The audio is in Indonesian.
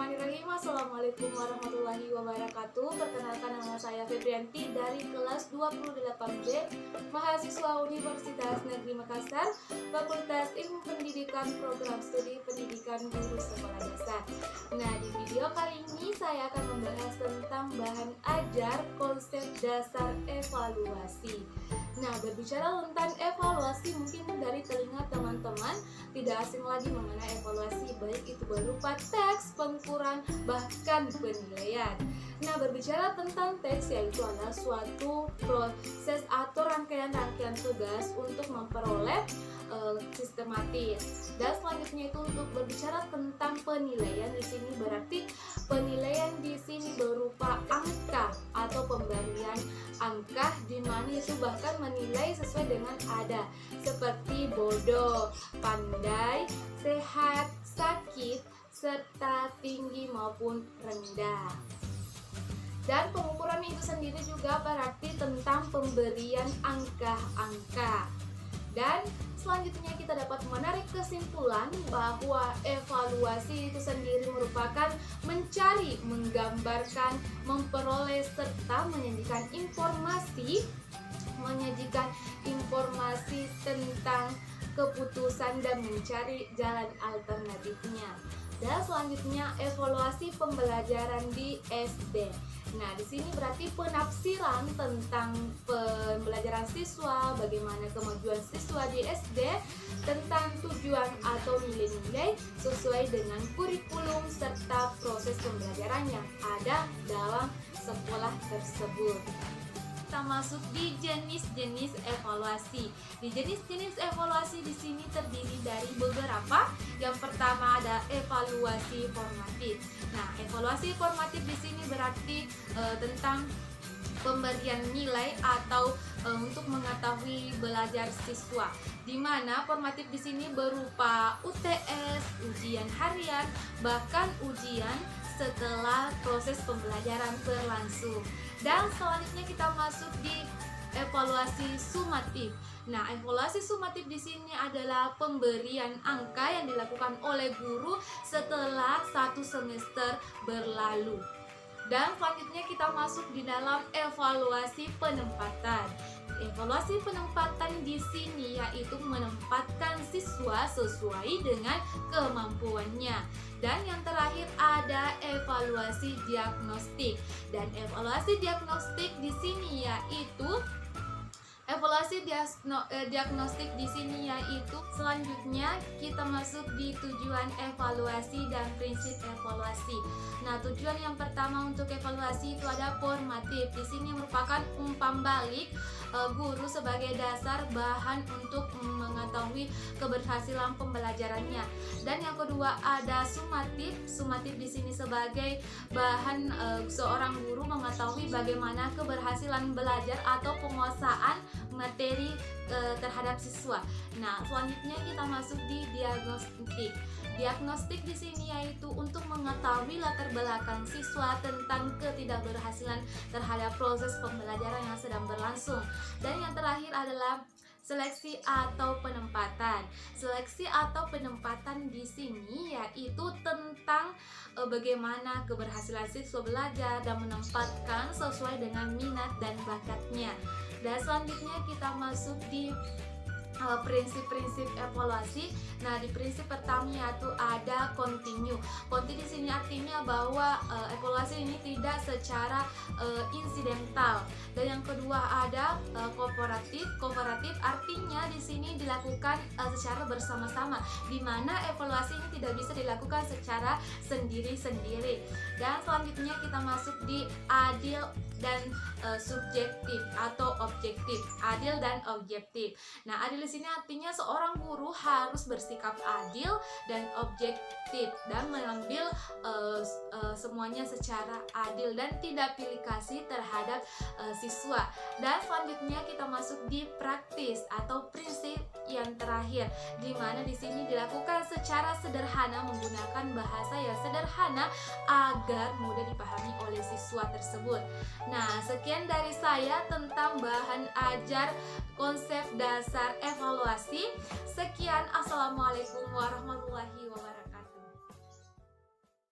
Bismillahirrahmanirrahim. Assalamualaikum warahmatullahi wabarakatuh. Perkenalkan, nama saya Febrianti dari kelas 28B, mahasiswa Universitas Negeri Makassar, Fakultas Ilmu Pendidikan, Program Studi Pendidikan Guru Sekolah Dasar. Nah, di video kali ini saya akan membahas tentang bahan ajar konsep dasar evaluasi. Nah, berbicara tentang evaluasi, mungkin dari telinga teman-teman tidak asing lagi mengenai evaluasi, baik itu berupa teks, pengukuran, bahkan penilaian. Nah, berbicara tentang teks, yaitu adalah suatu proses atau rangkaian-rangkaian tugas untuk memperoleh sistematis. Dan selanjutnya itu untuk berbicara tentang penilaian, di sini berarti penilaian di sini berupa angka atau pemberian angka, di mana itu bahkan menilai sesuai dengan ada seperti bodoh, pandai, sehat, sakit, serta tinggi maupun rendah. Dan pengukuran itu sendiri juga berarti tentang pemberian angka-angka. Dan selanjutnya kita dapat menarik kesimpulan bahwa evaluasi itu sendiri merupakan mencari, menggambarkan, memperoleh, serta menyajikan informasi tentang keputusan dan mencari jalan alternatifnya. Dan selanjutnya evaluasi pembelajaran di SD. Nah, di sini berarti penafsiran tentang pembelajaran siswa, bagaimana kemajuan siswa di SD, tentang tujuan atau nilai-nilai sesuai dengan kurikulum serta proses pembelajaran yang ada dalam sekolah tersebut. Kita masuk di jenis-jenis evaluasi. Di jenis-jenis evaluasi di sini terdiri dari beberapa. Yang pertama ada evaluasi formatif. Nah, evaluasi formatif di sini berarti tentang pemberian nilai atau untuk mengetahui belajar siswa. Di mana formatif di sini berupa UTS, ujian harian, bahkan ujian setelah proses pembelajaran berlangsung. Dan selanjutnya kita masuk di evaluasi sumatif. Nah, evaluasi sumatif di sini adalah pemberian angka yang dilakukan oleh guru setelah satu semester berlalu. Dan selanjutnya kita masuk di dalam evaluasi penempatan. Evaluasi penempatan di sini yaitu menempatkan siswa sesuai dengan kemampuannya. Dan yang terakhir ada evaluasi diagnostik. Dan evaluasi diagnostik di sini yaitu diagnostik di sini yaitu selanjutnya kita masuk di tujuan evaluasi dan prinsip evaluasi. Nah, tujuan yang pertama untuk evaluasi itu ada formatif. Di sini merupakan umpan balik guru sebagai dasar bahan untuk mengetahui keberhasilan pembelajarannya. Dan yang kedua ada sumatif. Sumatif di sini sebagai bahan seorang guru mengetahui bagaimana keberhasilan belajar atau penguasaan materi terhadap siswa. Nah, selanjutnya kita masuk di diagnostik. Diagnostik di sini yaitu untuk mengetahui latar belakang siswa tentang ketidakberhasilan terhadap proses pembelajaran yang sedang berlangsung. Dan yang terakhir adalah seleksi atau penempatan. Seleksi atau penempatan di sini yaitu tentang bagaimana keberhasilan siswa belajar dan menempatkan sesuai dengan minat dan bakatnya. Dan selanjutnya kita masuk di prinsip-prinsip evaluasi. Nah, di prinsip pertama yaitu ada continue. Continue di sini artinya bahwa evaluasi ini tidak secara insidental. Dan yang kedua ada kooperatif. Kooperatif artinya di sini dilakukan secara bersama-sama, di mana evaluasi ini tidak bisa dilakukan secara sendiri-sendiri. Dan selanjutnya kita masuk di adil dan subjektif atau objektif. Adil dan objektif. Nah, adil di sini artinya seorang guru harus bersikap adil dan objektif dan mengambil semuanya secara adil dan tidak pilih kasih terhadap siswa. Dan selanjutnya kita masuk di praktis atau prinsip yang terakhir, di mana di sini dilakukan secara sederhana menggunakan bahasa yang sederhana agar mudah dipahami oleh siswa tersebut. Nah, sekian dari saya tentang bahan ajar konsep dasar evaluasi. Sekian, assalamualaikum warahmatullahi wabarakatuh.